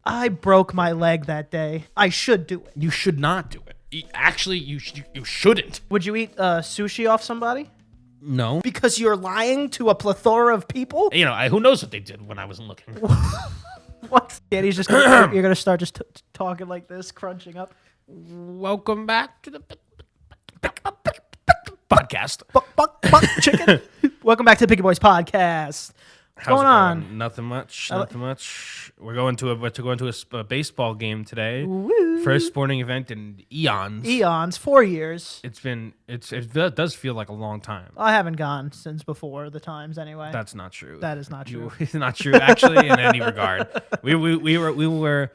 I broke my leg that day. I should do it. You should not do it. Actually, you shouldn't. Would you eat sushi off somebody? No. Because you're lying to a plethora of people? You know, who knows what they did when I wasn't looking. What? Danny's just gonna, you're going to start just talking like this, crunching up. Welcome back to the podcast. Buck, chicken. Welcome back to the Picky Boys podcast. What's going on? Nothing much. We're going to a baseball game today. Woo. First sporting event in eons. 4 years. It does feel like a long time. I haven't gone since before the times anyway. That's not true. That is not true. It's not true actually in any regard. We were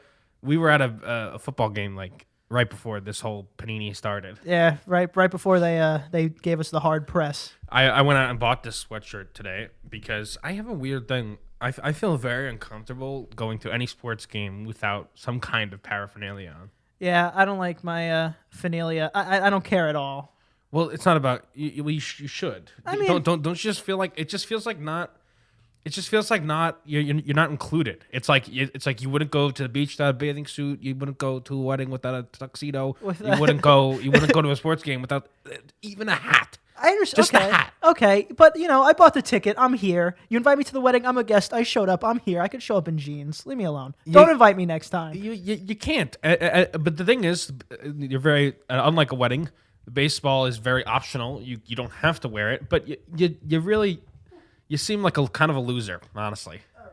at a football game like right before this whole panini started. Yeah, right before they gave us the hard press. I went out and bought this sweatshirt today because I have a weird thing. I feel very uncomfortable going to any sports game without some kind of paraphernalia on. Yeah, I don't like my finalia. I don't care at all. Well, it's not about you should. I mean, don't you just feel like it just feels like not. It just feels like not you're not included. It's like you wouldn't go to the beach without a bathing suit. You wouldn't go to a wedding without a tuxedo. You wouldn't go to a sports game without even a hat. I understand. Just okay. a hat. Okay, but I bought the ticket. I'm here. You invite me to the wedding. I'm a guest. I showed up. I'm here. I could show up in jeans. Leave me alone. Don't invite me next time. You can't. But the thing is, you're very unlike a wedding. Baseball is very optional. You don't have to wear it, but you really. You seem like a kind of a loser, honestly. All right,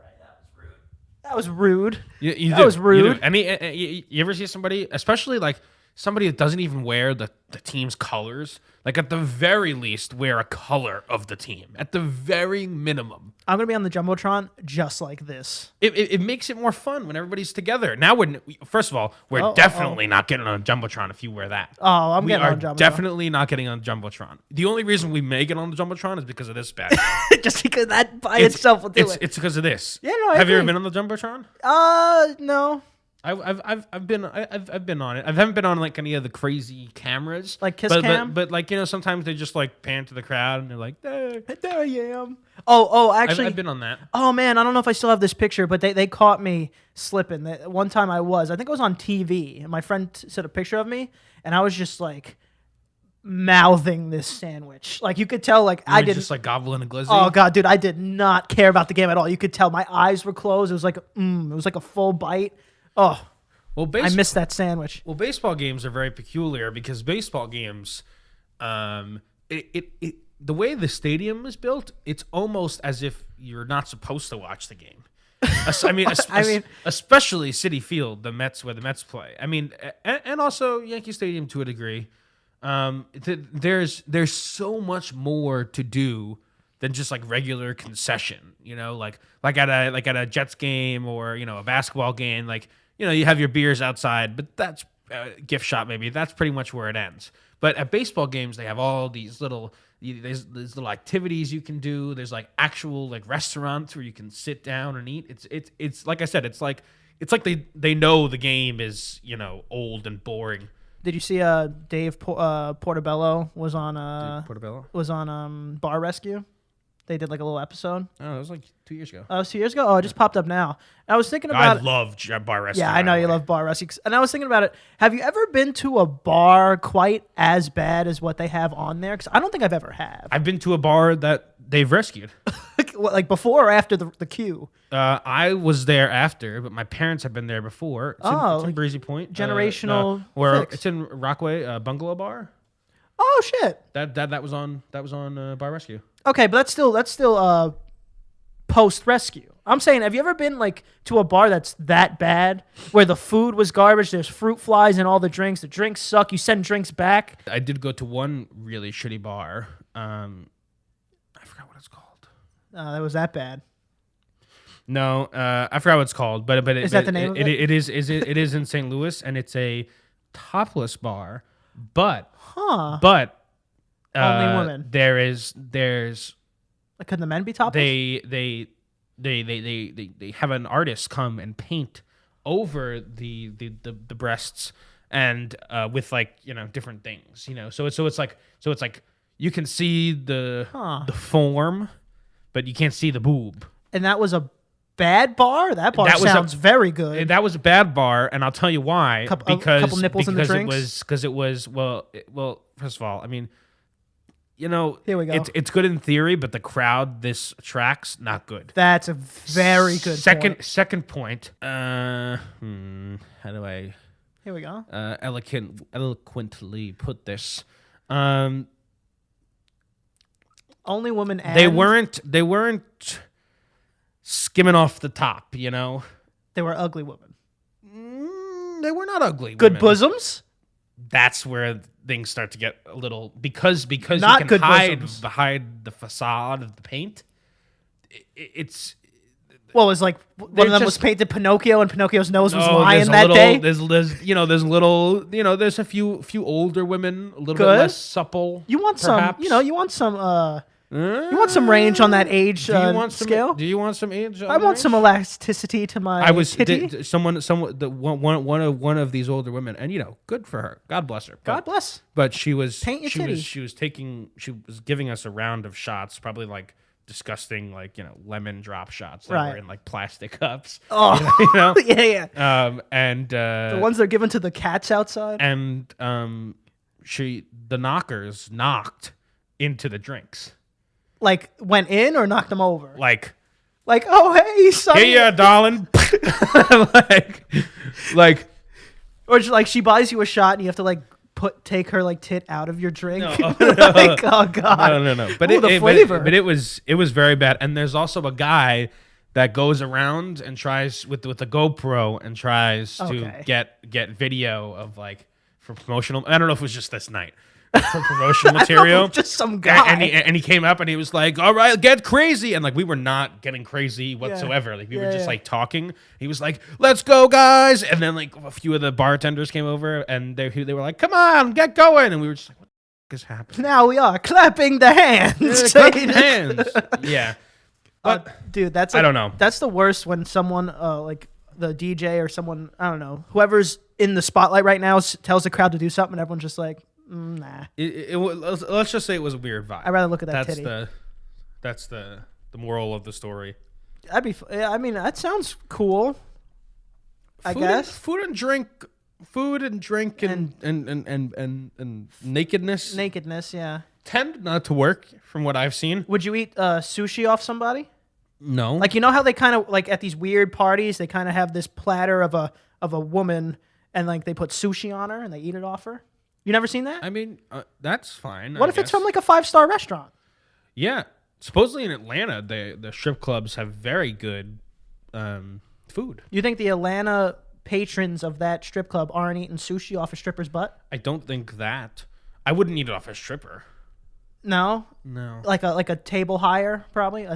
that was rude. That was rude. You ever see somebody, especially like somebody that doesn't even wear the team's colors? Like at the very least, wear a color of the team. At the very minimum. I'm going to be on the Jumbotron just like this. It makes it more fun when everybody's together. Now, first of all, we're definitely not getting on a Jumbotron if you wear that. Oh, I'm getting on Jumbotron. Definitely not getting on Jumbotron. The only reason we may get on the Jumbotron is because of this badge. Just because that by itself will do it. It's because of this. Yeah, no, I Have you ever agree. been on the Jumbotron? No. I've been on it. I haven't been on like any of the crazy cameras, like Kiss Cam. But like sometimes they just like pan to the crowd and they're like, there I am. Oh, actually, I've been on that. Oh man, I don't know if I still have this picture, but they caught me slipping. One time I think I was on TV, and my friend sent a picture of me, and I was just like mouthing this sandwich. Like you could tell, like I didn't just like gobbling a glizzy. Oh god, dude, I did not care about the game at all. You could tell my eyes were closed. It was like a full bite. Oh, well, I missed that sandwich. Well, baseball games are very peculiar because baseball games, the way the stadium is built, it's almost as if you're not supposed to watch the game. I mean, especially Citi Field, where the Mets play. I mean, and also Yankee Stadium to a degree. There's so much more to do than just like regular concession. Like at a Jets game or a basketball game, like. You have your beers outside, but that's gift shop maybe. That's pretty much where it ends. But at baseball games, they have all these little activities you can do. There's like actual like restaurants where you can sit down and eat. It's like I said, it's like they know the game is old and boring. Did you see Dave Portobello was on Bar Rescue? They did like a little episode. Oh, it was like 2 years ago. Oh, it was 2 years ago? Oh, it just popped up now. I was thinking about I love Bar Rescue. Yeah, I know you love Bar Rescue. And I was thinking about it. Have you ever been to a bar quite as bad as what they have on there? Because I don't think I've ever have. I've been to a bar that they've rescued. Like before or after the queue? I was there after, but my parents have been there before. It's in Breezy Point. Generational fix. It's in Rockaway, Bungalow Bar. Oh shit! That was on Bar Rescue. Okay, but that's still post rescue. I'm saying, have you ever been like to a bar that's that bad, where the food was garbage, there's fruit flies in all the drinks suck, you send drinks back? I did go to one really shitty bar. I forgot what it's called. That was that bad. No, I forgot what it's called, but is that the name of it? It is in St. Louis, and it's a topless bar, but only women. There's like, could the men be topless? They have an artist come and paint over the breasts and with like different things, so it's like you can see the form, but you can't see the boob. And that was a bad bar? That bar sounds very good. That was a bad bar, and I'll tell you why. A couple nipples in the drinks? Because it was well. First of all, I mean, here we go. It's good in theory, but the crowd this attracts not good. That's a very good Second point. How do I? Here we go. Eloquently put this. Only women. They weren't skimming off the top. They were ugly women. They were not ugly. Good women. Bosoms. That's where things start to get a little because not you can good hide bosoms. behind the facade of the paint. It's. Well, it was like one of them was painted Pinocchio, and Pinocchio's nose was lying that little, day. There's a few older women, a little bit less supple. You want perhaps. you want some range on that age scale. Do you want some age? I want some elasticity to my titty. One of these older women, and good for her. God bless her. God bless. But she was she was giving us a round of shots, probably like disgusting, lemon drop shots that were in like plastic cups. Oh, yeah. And the ones that are given to the cats outside. And the knockers knocked into the drinks. Like went in or knocked them over? Like oh hey, son. Hey, darling. Or like she buys you a shot and you have to take her tit out of your drink. No. Oh god. No. But the flavor. But it was very bad. And there's also a guy that goes around and tries with the GoPro and tries to get video of for promotional. I don't know if it was just this night. For promotional material, just some guy, and he came up and he was like, "All right, get crazy," and we were not getting crazy whatsoever. We were just talking. He was like, "Let's go, guys," and then a few of the bartenders came over and they were like, "Come on, get going," and we were just like, "What the is happening?" Now we are clapping the hands. Clapping hands. Yeah, but dude, I don't know. That's the worst when someone the DJ or someone, I don't know, whoever's in the spotlight right now tells the crowd to do something, and everyone's just like. Nah. Let's just say it was a weird vibe. I'd rather look at that titty. That's the moral of the story. That sounds cool. I guess food and drink and nakedness. Nakedness, yeah. Tend not to work from what I've seen. Would you eat sushi off somebody? No. How they kind of at these weird parties they kind of have this platter of a woman and they put sushi on her and they eat it off her. You never seen that? That's fine. What if it's from a 5-star restaurant? Yeah. Supposedly in Atlanta, the strip clubs have very good food. You think the Atlanta patrons of that strip club aren't eating sushi off a stripper's butt? I don't think that. I wouldn't eat it off a stripper. No? No. Like a table higher, probably?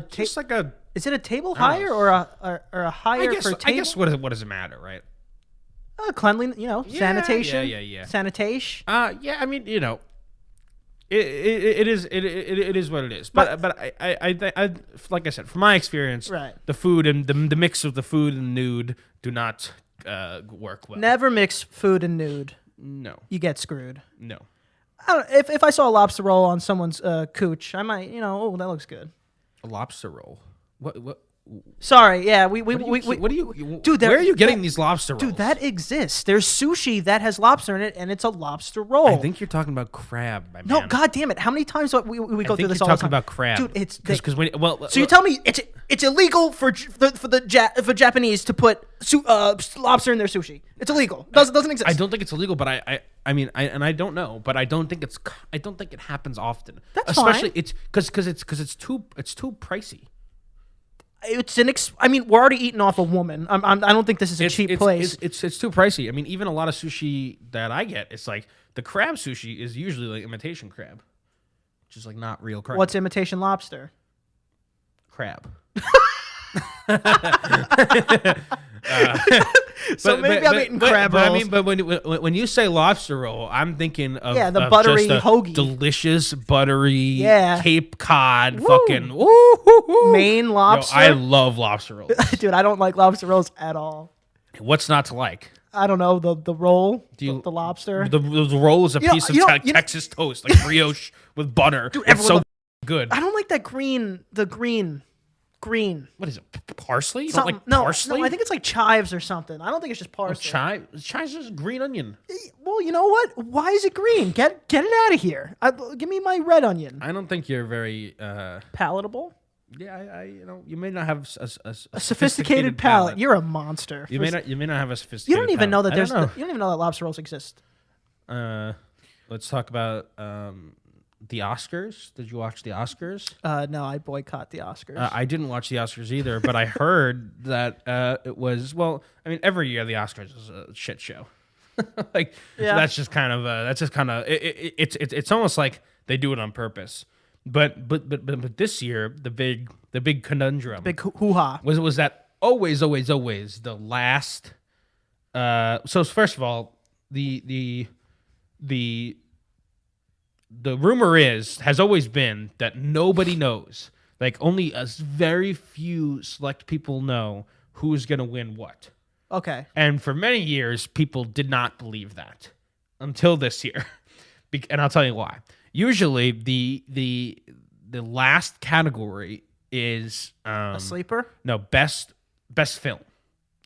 Just like a... Is it a table higher or a higher for table? I guess what does it matter, right? Cleanliness, sanitation. Yeah. Sanitation. It is what it is. But I like I said, from my experience, right. The food and the mix of the food and nude do not work well. Never mix food and nude. No. You get screwed. No. If I saw a lobster roll on someone's cooch, I might, that looks good. A lobster roll. What? Sorry, yeah, dude, where are you getting these lobster rolls? Dude, that exists. There's sushi that has lobster in it, and it's a lobster roll. I think you're talking about crab, my man. No, god damn it! How many times we go through this all the time? You're talking about crab, dude. It's because so you tell me it's illegal for Japanese to put lobster in their sushi. It's illegal. Doesn't exist. I don't think it's illegal, but I don't know, but I don't think it happens often. That's especially fine. because it's too pricey. We're already eating off a woman. I don't think this is a cheap place. It's too pricey. Even a lot of sushi that I get, it's the crab sushi is usually imitation crab, which is not real crab. What's imitation lobster? Crab. So maybe I'm eating crab rolls. But when you say lobster roll, I'm thinking of the buttery just hoagie, delicious buttery Cape Cod, Woo. fucking woo. Maine lobster. I love lobster rolls, dude. I don't like lobster rolls at all. What's not to like? I don't know the roll, the lobster. The roll is a piece of Texas toast, brioche with butter. Dude, it's so good. I don't like that green. The green. green. What is it? Parsley? You don't Something, like no, parsley? no, I think it's like chives or something. I don't think it's just parsley. Chives is green onion. Well, you know what? Why is it green? Get it out of here. Give me my red onion. I don't think you're very Palatable. Yeah, you may not have a Sophisticated palate. You're a monster. You may not have a sophisticated. You don't even know that palate. there's. You don't even know that lobster rolls exist. Let's talk about the Oscars. Did you watch the Oscars? No, I boycott the Oscars. I didn't watch the Oscars either, but I heard that it was. Well, I mean, every year the Oscars is a shit show. That's just kind of. It's almost like they do it on purpose. But this year the big conundrum, big hoo-ha was that always the last. So first of all, the rumor has always been that nobody knows. Like only a very few select people know who's gonna win what. Okay. And for many years, people did not believe that until this year, and I'll tell you why. Usually, the last category is a sleeper. No, best film.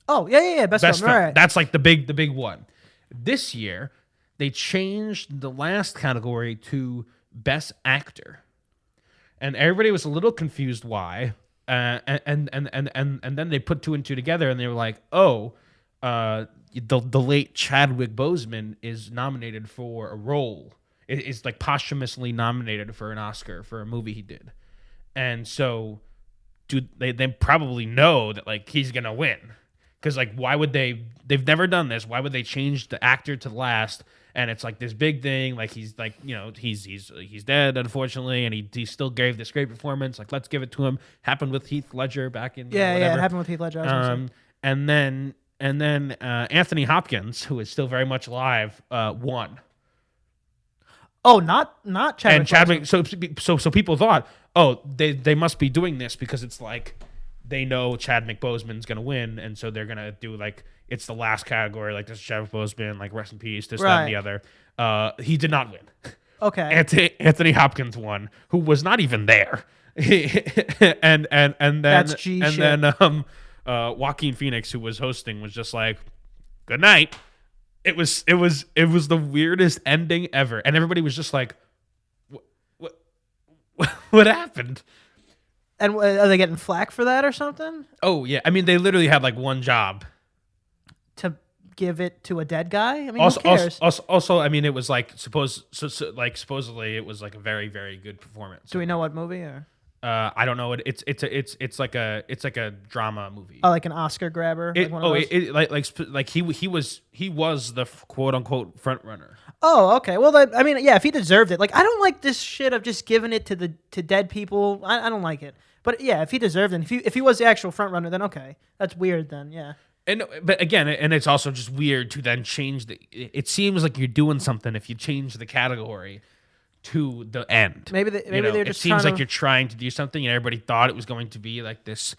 Oh yeah, best film. Right. That's like the big one. This year, they changed the last category to best actor, and everybody was a little confused why. And then they put two and two together, and they were like, oh, the late Chadwick Boseman is nominated for a role. Is like posthumously nominated for an Oscar for a movie he did, and so, they probably know that like he's gonna win, because like why would they? They've never done this. Why would they change the actor to last? And it's like this big thing. Like he's like he's dead unfortunately, and he still gave this great performance. Like let's give it to him. Happened with Heath Ledger back in it happened with Heath Ledger. And then Anthony Hopkins, who is still very much alive, won. Oh, not Chadwick. And Chadwick. So people thought, oh, they must be doing this because it's like they know Chadwick Boseman's gonna win, and so they're gonna do like it's the last category, like this is Chadwick Boseman, like rest in peace, this, that, and the other. He did not win. Okay. Anthony Hopkins won, who was not even there. and then that's G and shit. then Joaquin Phoenix, who was hosting, was just like, good night. It was the weirdest ending ever, and everybody was just like, "What happened?" And are they getting flack for that or something? Oh yeah, I mean they literally had like one job to give it to a dead guy. I mean, who cares? Also, I mean it was like supposedly it was like a very very good performance. Do we know what movie? Or? I don't know. It's like a drama movie. Oh, like an Oscar grabber. He was the quote unquote front runner. Oh, okay. Well, I mean, yeah, if he deserved it. Like, I don't like this shit of just giving it to dead people. I don't like it. But yeah, if he deserved it, if he was the actual front runner, then okay, that's weird. Then yeah. But again, and it's also just weird to then change it seems like you're doing something if you change the category to the end. Maybe they're just. It seems like you're trying to do something, and everybody thought it was going to be like this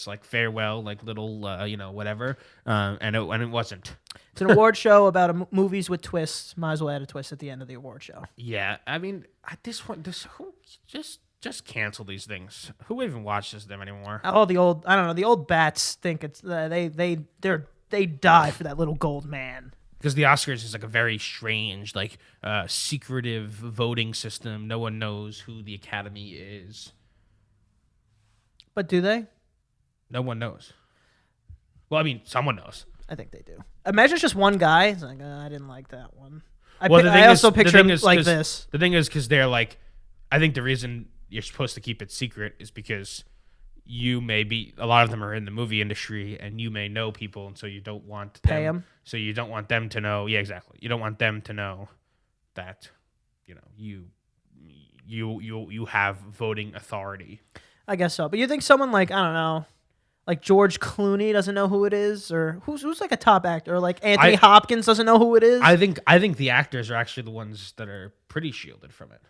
like farewell, like little whatever, and it wasn't. It's an award show about movies with twists. Might as well add a twist at the end of the award show. Yeah, I mean, at this point, who just cancel these things. Who even watches them anymore? Oh, the old bats think it's they die for that little gold man. Because the Oscars is like a very strange, like secretive voting system. No one knows who the Academy is. But do they? No one knows. Well, I mean, someone knows. I think they do. Imagine it's just one guy. It's like, I didn't like that one. I also picture him like this. The thing is, because they're like, I think the reason you're supposed to keep it secret is because a lot of them are in the movie industry, and you may know people, and so you don't want pay them. So you don't want them to know. Yeah, exactly. You don't want them to know that, you have voting authority. I guess so. But you think someone like, I don't know, like George Clooney doesn't know who it is, or who's like a top actor, or like Anthony Hopkins doesn't know who it is? I think the actors are actually the ones that are pretty shielded from it.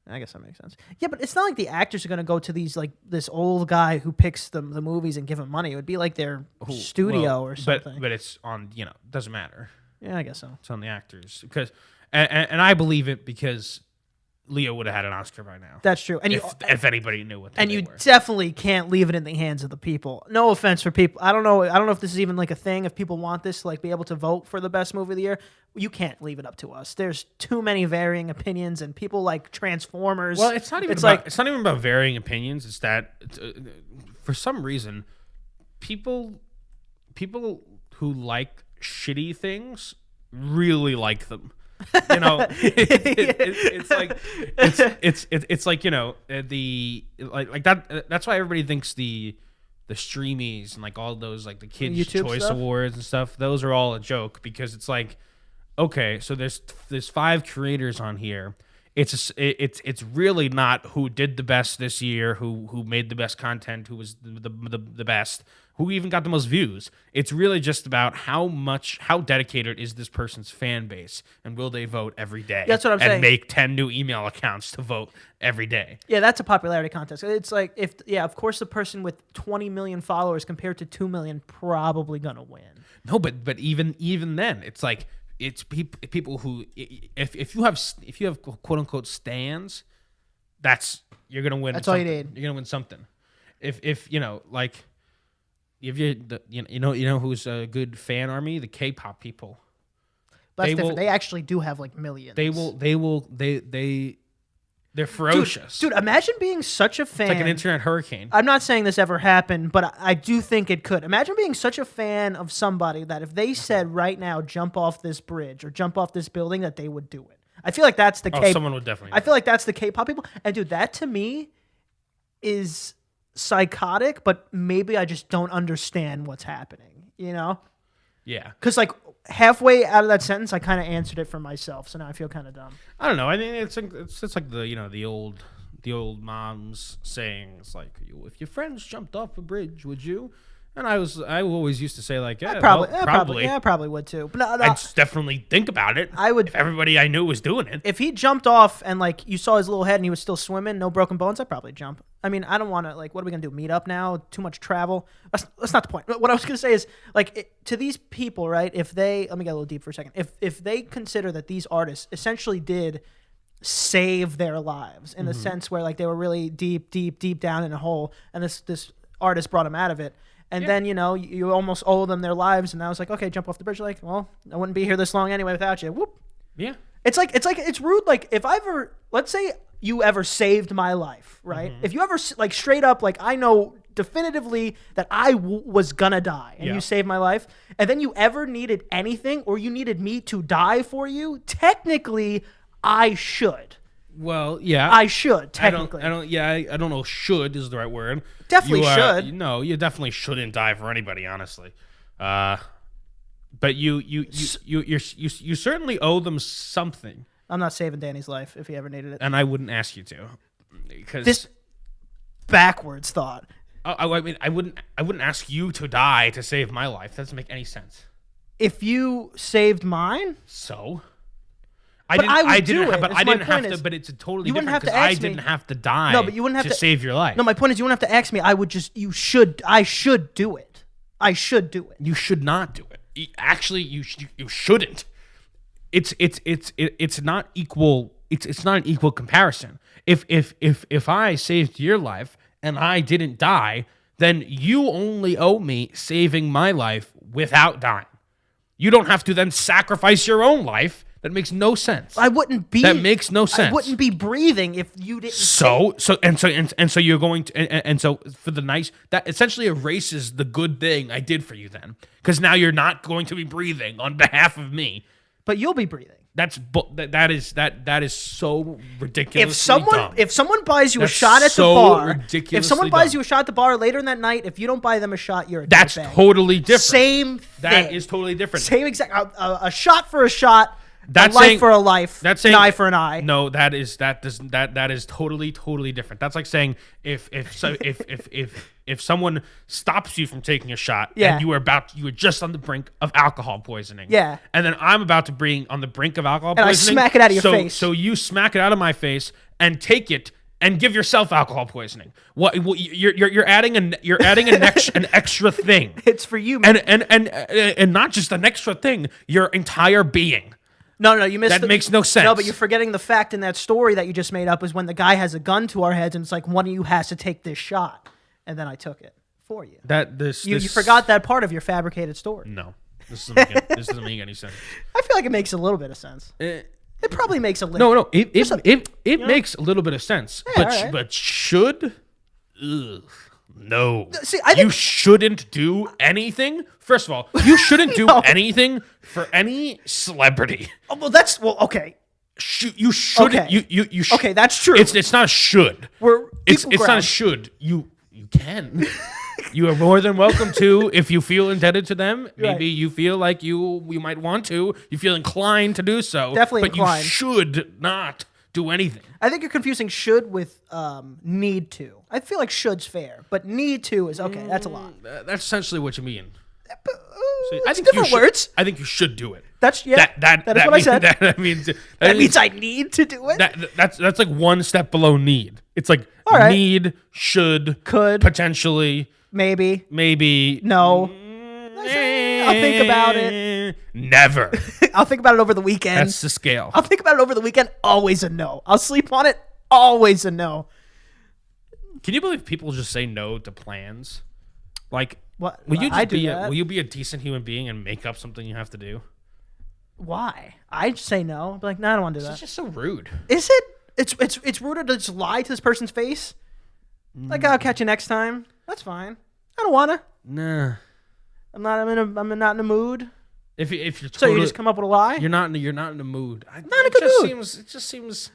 I guess that makes sense. Yeah, but it's not like the actors are going to go to these like this old guy who picks the movies and give him money. It would be like their studio or something. But it's on, doesn't matter. Yeah, I guess so. It's on the actors and I believe it because Leo would have had an Oscar by now. That's true. And if anybody knew what they you were. definitely can't leave it in the hands of the people. No offense for people. I don't know if this is even like a thing. If people want this to like be able to vote for the best movie of the year, you can't leave it up to us. There's too many varying opinions, and people like Transformers. Well, it's not even about varying opinions. It's that for some reason, people who like shitty things really like them. You know, it's like you know the like that. That's why everybody thinks the streamies and like all those like the Kids' YouTube Choice stuff? Awards and stuff. Those are all a joke because it's like, okay, so there's 5 creators on here. It's really not who did the best this year, who made the best content, who was the best, who even got the most views. It's really just about how dedicated is this person's fan base, and will they vote every day? That's what I'm saying. And make 10 new email accounts to vote every day. Yeah, that's a popularity contest. It's like of course the person with 20 million followers compared to 2 million probably gonna win. No, but even then, it's like it's people who if you have quote unquote stans, you're gonna win. That's all you need. You're gonna win something. If you know like. If you know who's a good fan army? The K-pop people. But that's different. They actually do have like millions. They're ferocious. Dude, imagine being such a fan. It's like an internet hurricane. I'm not saying this ever happened, but I do think it could. Imagine being such a fan of somebody that if they said right now, jump off this bridge or jump off this building, that they would do it. I feel like that's the someone would definitely. I feel like that's the K-pop people. And dude, that to me is psychotic, but maybe I just don't understand what's happening, you know? Yeah. Because like halfway out of that sentence, I kind of answered it for myself, so now I feel kind of dumb. I don't know. I mean, it's like the old mom's saying. It's like, if your friends jumped off a bridge, would you? And I always used to say like, yeah, probably. I probably would too. But no, I'd definitely think about it. I would if everybody I knew was doing it. If he jumped off and like you saw his little head and he was still swimming, no broken bones, I'd probably jump. I mean, I don't want to like. What are we gonna do? Meet up now? Too much travel? That's not the point. What I was gonna say is like to these people, right? If they let me get a little deep for a second. If they consider that these artists essentially did save their lives in the sense where like they were really deep down in a hole, and this artist brought them out of it. And then, you almost owe them their lives. And I was like, okay, jump off the bridge. Like, well, I wouldn't be here this long anyway without you. Whoop. Yeah. It's rude. Like if I ever, let's say you ever saved my life, right? Mm-hmm. If you ever like straight up, like I know definitively that I was gonna die and you saved my life. And then you ever needed anything or you needed me to die for you, technically I should. Well, yeah. I should, technically. I don't know if should is the right word. Definitely should. No, you definitely shouldn't die for anybody, honestly. But you certainly owe them something. I'm not saving Danny's life if he ever needed it. And I wouldn't ask you to. Because this backwards thought. I mean, I wouldn't ask you to die to save my life. That doesn't make any sense. If you saved mine? So? But I didn't have to. But it's totally different because I didn't have to die. No, but you wouldn't have to save your life. No, my point is you wouldn't have to ask me. I should do it. I should do it. You should not do it. Actually, you shouldn't. It's not equal. It's not an equal comparison. If I saved your life and I didn't die, then you only owe me saving my life without dying. You don't have to then sacrifice your own life. That makes no sense. I wouldn't be. That makes no sense. I wouldn't be breathing if you didn't. So you're going to and so for the nice that essentially erases the good thing I did for you then, because now you're not going to be breathing on behalf of me. But you'll be breathing. That is so ridiculously dumb. If someone buys you a shot at the bar, if someone buys you a shot at the bar later in that night, if you don't buy them a shot, you're a that's dirtbag. Totally different. Same thing. That is totally different. Same exact. A shot for a shot. That's a life for a life. That's saying an eye for an eye. No, that is totally different. That's like saying if someone stops you from taking a shot and you were just on the brink of alcohol poisoning. Yeah. And then I'm about to be on the brink of alcohol poisoning. And I smack it out of your face. So you smack it out of my face and take it and give yourself alcohol poisoning. What you're adding an extra thing. It's for you, man. And not just an extra thing, your entire being. No, you missed. That makes no sense. No, but you're forgetting the fact in that story that you just made up is when the guy has a gun to our heads and it's like one of you has to take this shot, and then I took it for you. You forgot that part of your fabricated story. No, this doesn't make any sense. I feel like it makes a little bit of sense. It probably makes a little. No, it makes a little bit of sense, Yeah, but should. Ugh. No. See, I think you shouldn't do anything. First of all, you shouldn't do anything for any celebrity. Oh, well, okay. You should. Okay. You should. Okay, that's true. It's not a should. It's ground. not a should. You can. You are more than welcome to if you feel indebted to them. Maybe you feel like you might want to. You feel inclined to do so. Definitely but inclined. You should not do anything. I think you're confusing should with need to. I feel like should's fair, but need to is okay. That's a lot. That's essentially what you mean. But, I think different words. I think you should do it. That is what I said. That means I need to do it. That's like one step below need. It's like need, should, could, potentially, maybe, no. I'll think about it. Never. I'll think about it over the weekend. That's the scale. I'll think about it over the weekend. Always a no. I'll sleep on it. Always a no. Can you believe people just say no to plans? Like, what? Will you be a decent human being and make up something you have to do? Why? I'd say no. I'd be like, no, I don't want to do that. It's just so rude. Is it? It's rude to just lie to this person's face. Like, I'll catch you next time. That's fine. I don't wanna. Nah. I'm not in the mood. If you're totally, so you just come up with a lie. You're not in the mood. Not in a good mood. It just seems.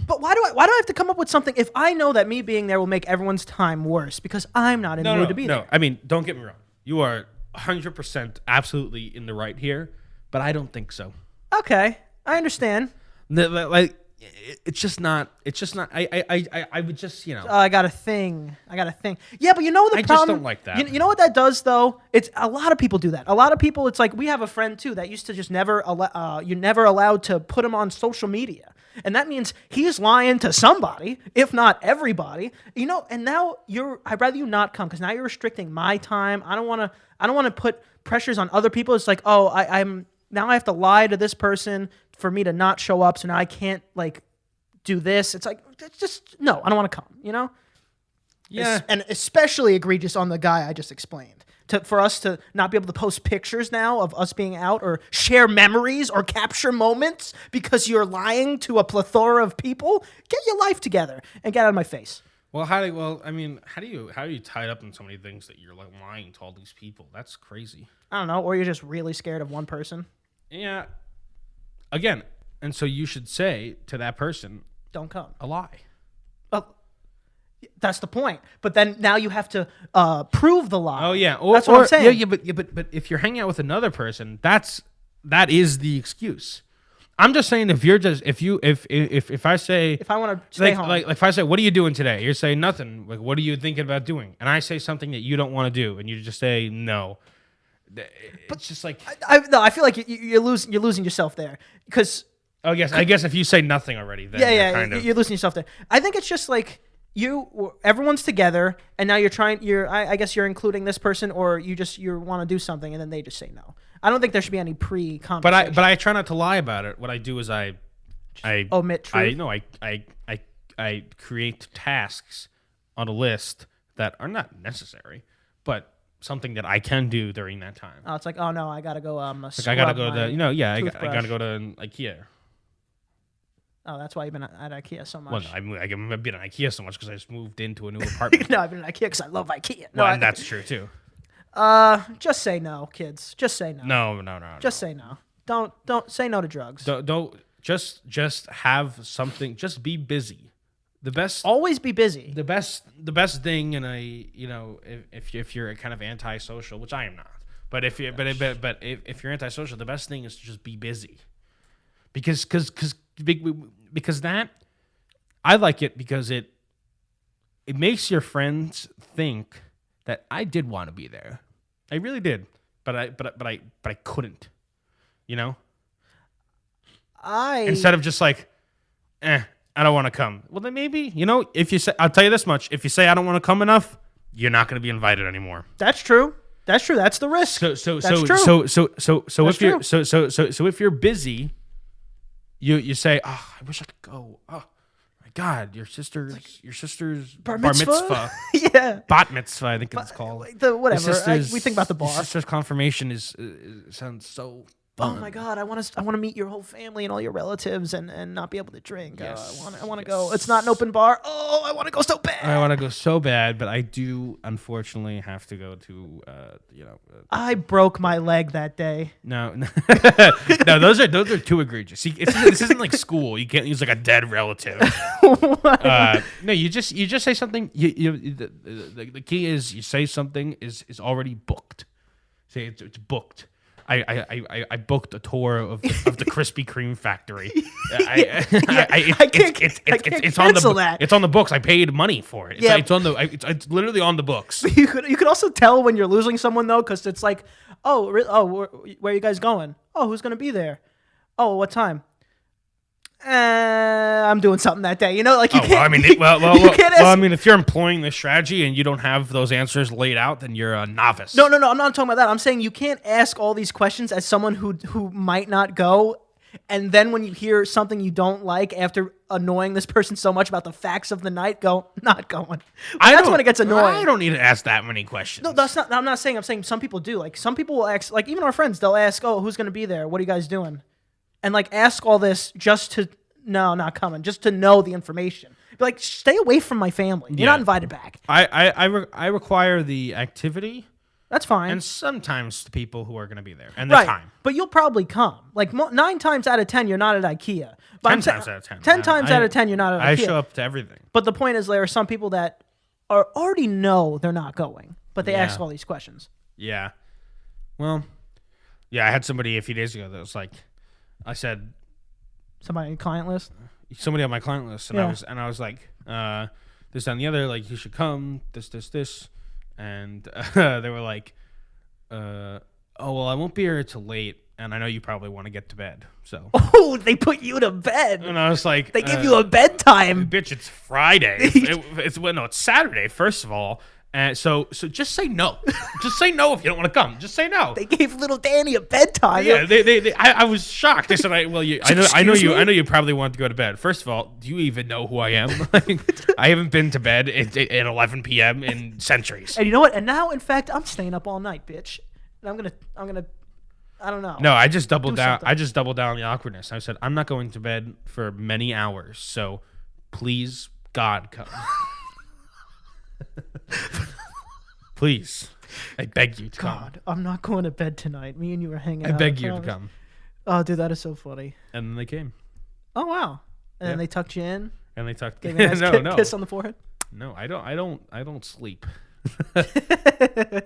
But why do I have to come up with something if I know that me being there will make everyone's time worse because I'm not in the mood to be there? No, I mean, don't get me wrong. You are 100% absolutely in the right here, but I don't think so. Okay, I understand. It's just not. I would just, I got a thing. Yeah, but you know the problem. I just don't like that. You know what that does though? It's a lot of people do that. A lot of people. It's like we have a friend too that used to just never. You're never allowed to put him on social media, and that means he's lying to somebody, if not everybody. And now I'd rather you not come because now you're restricting my time. I don't want to put pressures on other people. It's like, oh, I'm now I have to lie to this person for me to not show up, so now I can't do this. It's like, it's just no, I don't want to come. Yeah, and especially egregious on the guy I just explained. For us to not be able to post pictures now of us being out or share memories or capture moments because you're lying to a plethora of people. Get your life together and get out of my face. Well, how do you tie it up in so many things that you're lying to all these people? That's crazy. I don't know, or you're just really scared of one person. Yeah. Again, and so you should say to that person, "Don't come." A lie. That's the point. But then now you have to prove the lie. Oh yeah, that's what I'm saying. Yeah, but if you're hanging out with another person, that is the excuse. I'm just saying if I say if I want to stay home, like if I say what are you doing today, you're saying nothing. Like what are you thinking about doing? And I say something that you don't want to do, and you just say no. It's just like I feel like you're losing yourself there because I guess if you say nothing already, then you're losing yourself there. I think it's just like everyone's together and now I guess you're including this person or you want to do something and then they just say no. I don't think there should be any pre-conversation. But I try not to lie about it. What I do is I omit truth. I create tasks on a list that are not necessary, but something that I can do during that time. Oh, it's like, oh no, I gotta go. I gotta go to I gotta go to IKEA. Oh, that's why you've been at IKEA so much. Well, I've been at IKEA so much because I just moved into a new apartment. No, I've been at IKEA because I love IKEA. No, and that's true too. Just say no, kids. Just say no. No. Just say no. Don't say no to drugs. Don't just have something. Just be busy. The best. Always be busy. The best thing in if you're kind of antisocial, which I am not, but if you're antisocial, the best thing is to just be busy, because that I like it because it makes your friends think that I did want to be there. I really did, but I couldn't. Instead of just like, I don't want to come. Well, then maybe, if you say, I'll tell you this much. If you say I don't want to come enough, you're not going to be invited anymore. That's true. That's the risk. So if you're busy, you say, "Oh, I wish I could go." Oh my God, your sister's Bar bar mitzvah? mitzvah, Yeah. bat mitzvah, I think it's called. The whatever. Your sister's- We think about the Your bar. sister's confirmation sounds so. Oh fun. my God, I want to meet your whole family and all your relatives and not be able to drink. Yes, I want to yes. go. It's not an open bar. Oh, I want to go so bad. I want to go so bad, but I do unfortunately have to go to I broke my leg that day. no, no, those are too egregious. See, this isn't like school. You can't use like a dead relative. No, you just say something. The key is you say something is already booked. Say it's booked. I booked a tour of the Krispy Kreme factory. I can't cancel that. It's on the books. I paid money for it. It's literally on the books. You could also tell when you're losing someone though, because it's like, where are you guys going? Oh, who's gonna be there? Oh, what time? I'm doing something that day. You know, like you can't. I mean, if you're employing this strategy and you don't have those answers laid out, then you're a novice. No. I'm not talking about that. I'm saying you can't ask all these questions as someone who might not go, and then when you hear something you don't like after annoying this person so much about the facts of the night, go not going. That's when it gets annoying. I don't need to ask that many questions. No, that's not. I'm not saying. I'm saying some people do. Like some people will ask. Like even our friends, they'll ask, "Oh, who's going to be there? What are you guys doing?" And like ask all this just to. No, not coming. Just to know the information. Be like, stay away from my family. You're not invited back. I require the activity. That's fine. And sometimes the people who are going to be there and the time. But you'll probably come. Like 9 times out of 10, you're not at IKEA. But 10 times out of 10. 10 times out of 10, you're not at IKEA. I show up to everything. But the point is, there are some people that already know they're not going, but they ask all these questions. Yeah. Well, yeah, I had somebody a few days ago that was like, I said, somebody on your client list? Somebody on my client list. And I was like, this, that, and the other, like, you should come, this. And they were like, oh, well, I won't be here till late. And I know you probably want to get to bed. So. Oh, they put you to bed. And I was like. They give you a bedtime. Bitch, it's Friday. It's Saturday, first of all. So just say no. Just say no if you don't want to come. Just say no. They gave little Danny a bedtime. Yeah, I was shocked. They said, I know you probably want to go to bed. First of all, do you even know who I am? I haven't been to bed at 11 p.m. in centuries. And you know what? And now, in fact, I'm staying up all night, bitch. And I'm gonna. I don't know. No, I just doubled down. I just doubled down on the awkwardness. I said, I'm not going to bed for many hours. So, please, God, come. Please, I beg you to come. God, I'm not going to bed tonight. Me and you are hanging out. I beg you to come. Oh, dude, that is so funny. And then they came. Oh wow! And then they tucked you in. And they tucked. Gave me a nice kiss on the forehead. No, I don't sleep.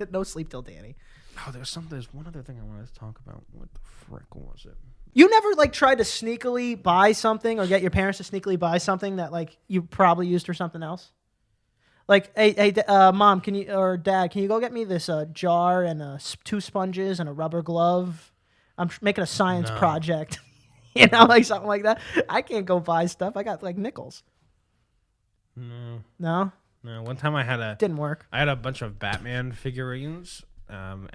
No sleep till Danny. Oh, there's one other thing I wanted to talk about. What the frick was it? You never like tried to sneakily buy something or get your parents to sneakily buy something that like you probably used for something else? Like, hey, mom, or dad, can you go get me this jar and 2 sponges and a rubber glove? I'm making a science project. You know, like something like that. I can't go buy stuff. I got like nickels. No. One time didn't work. I had a bunch of Batman figurines, and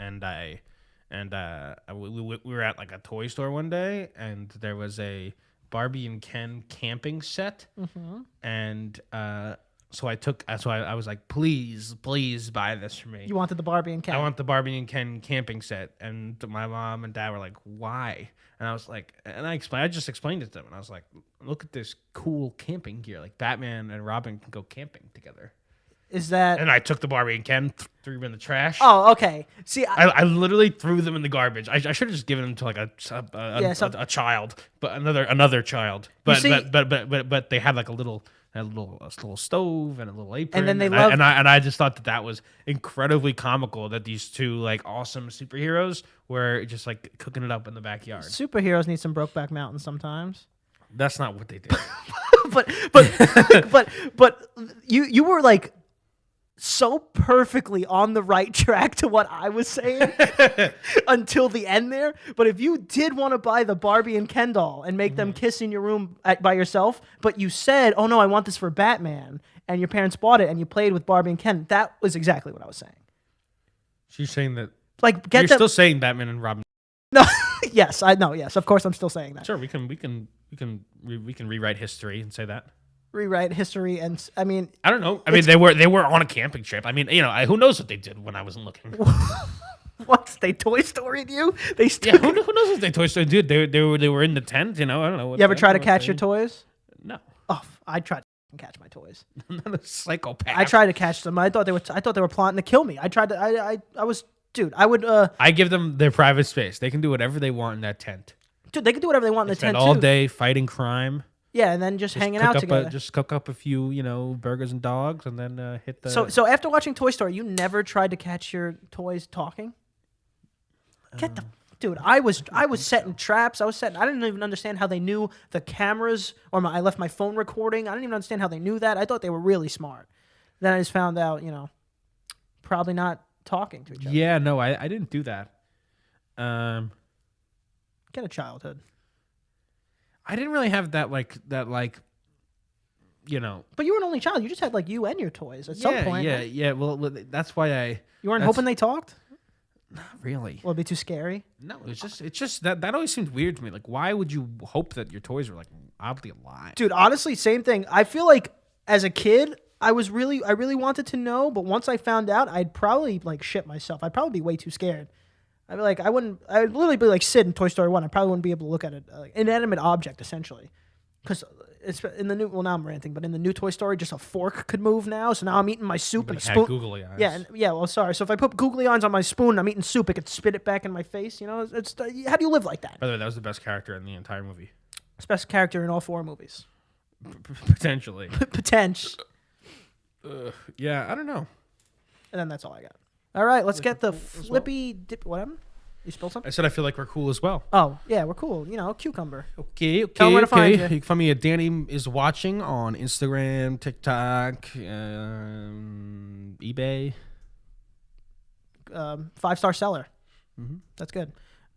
we were at like a toy store one day, and there was a Barbie and Ken camping set, and so I was like, please buy this for me. You wanted the Barbie and Ken. I want the Barbie and Ken camping set, and my mom and dad were like, why? And I was like, I just explained it to them, and I was like, look at this cool camping gear, like Batman and Robin can go camping together. Is that? And I took the Barbie and Ken, threw them in the trash. Oh, okay. See, I literally threw them in the garbage. I should have just given them to like a child, but another child. But they had like a little stove and a little apron. And then I just thought that was incredibly comical that these two like awesome superheroes were just like cooking it up in the backyard. Superheroes need some Brokeback Mountain sometimes. That's not what they did. but you were like so perfectly on the right track to what I was saying until the end there. But if you did want to buy the Barbie and Ken doll and make them kiss in your room by yourself, but you said, oh no, I want this for Batman, and your parents bought it and you played with Barbie and Ken, that was exactly what I was saying. She's saying that. Like, you're still saying Batman and Robin. No, Yes, I know. Yes, of course, I'm still saying that. Sure, we can rewrite history and say that. Rewrite history, and I mean, I don't know. I mean, they were on a camping trip. I mean, who knows what they did when I wasn't looking. what? They Toy Story'd you? They Yeah, who knows what they Toy Story did? They were in the tent. I don't know. You ever try to catch your toys? No. Oh, I tried to catch my toys. I'm not a psychopath. I tried to catch them. I thought they were plotting to kill me. I tried to. I was. Dude, I would. I give them their private space. They can do whatever they want in that tent. Dude, they can do whatever they want in the Spend tent all too. day fighting crime. Yeah, and then just hanging out together. Just cook up a few, burgers and dogs, and then hit the. So after watching Toy Story, you never tried to catch your toys talking? Dude, I was setting traps. I didn't even understand how they knew the cameras, I left my phone recording. I didn't even understand how they knew that. I thought they were really smart. Then I just found out, probably not talking to each other. Yeah, no, I didn't do that. Get a childhood. I didn't really have that. But you were an only child. You just had you and your toys at some point. Yeah, right? yeah. Well, that's why You weren't hoping they talked? Not really. Will it be too scary? No, it's just that always seemed weird to me. Like, why would you hope that your toys were oddly alive? Dude, honestly, same thing. I feel like as a kid, I really wanted to know, but once I found out, I'd probably shit myself. I'd probably be way too scared. I'd be I would literally be like Sid in Toy Story 1. I probably wouldn't be able to look at it, inanimate object essentially. Because it's in the new, well, now I'm ranting, but in the new Toy Story, just a fork could move now. So now I'm eating my soup and a spoon. Googly eyes. Yeah, well, sorry. So if I put googly eyes on my spoon and I'm eating soup, it could spit it back in my face. It's how do you live like that? By the way, that was the best character in the entire movie. It's best character in all 4 movies. Potentially. Potential. Yeah, I don't know. And then that's all I got. All right, let's get the flippy dip. What happened? You spilled something? I said I feel like we're cool as well. Oh, yeah, we're cool. Cucumber. Okay. Tell them where to find you. You can find me at Danny is watching on Instagram, TikTok, eBay. 5-star seller. Mm-hmm. That's good.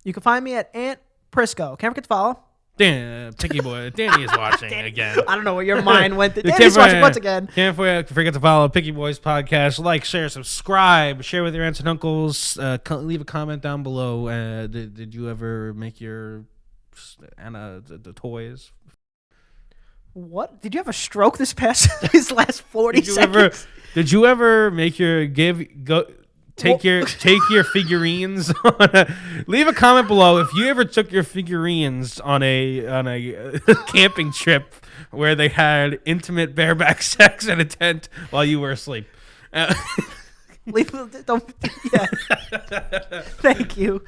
You can find me at Aunt Prisco. Can't forget to follow. Damn, Picky Boy. Danny is watching again. I don't know where your mind went. Danny's watching once again. Can't forget to follow Picky Boys podcast. Like, share, subscribe, share with your aunts and uncles. Leave a comment down below. Did you ever make your Anna the toys? What? Did you have a stroke these last 40 seconds? Did you ever make your Take your figurines on leave a comment below if you ever took your figurines on a camping trip where they had intimate bareback sex in a tent while you were asleep. Thank you.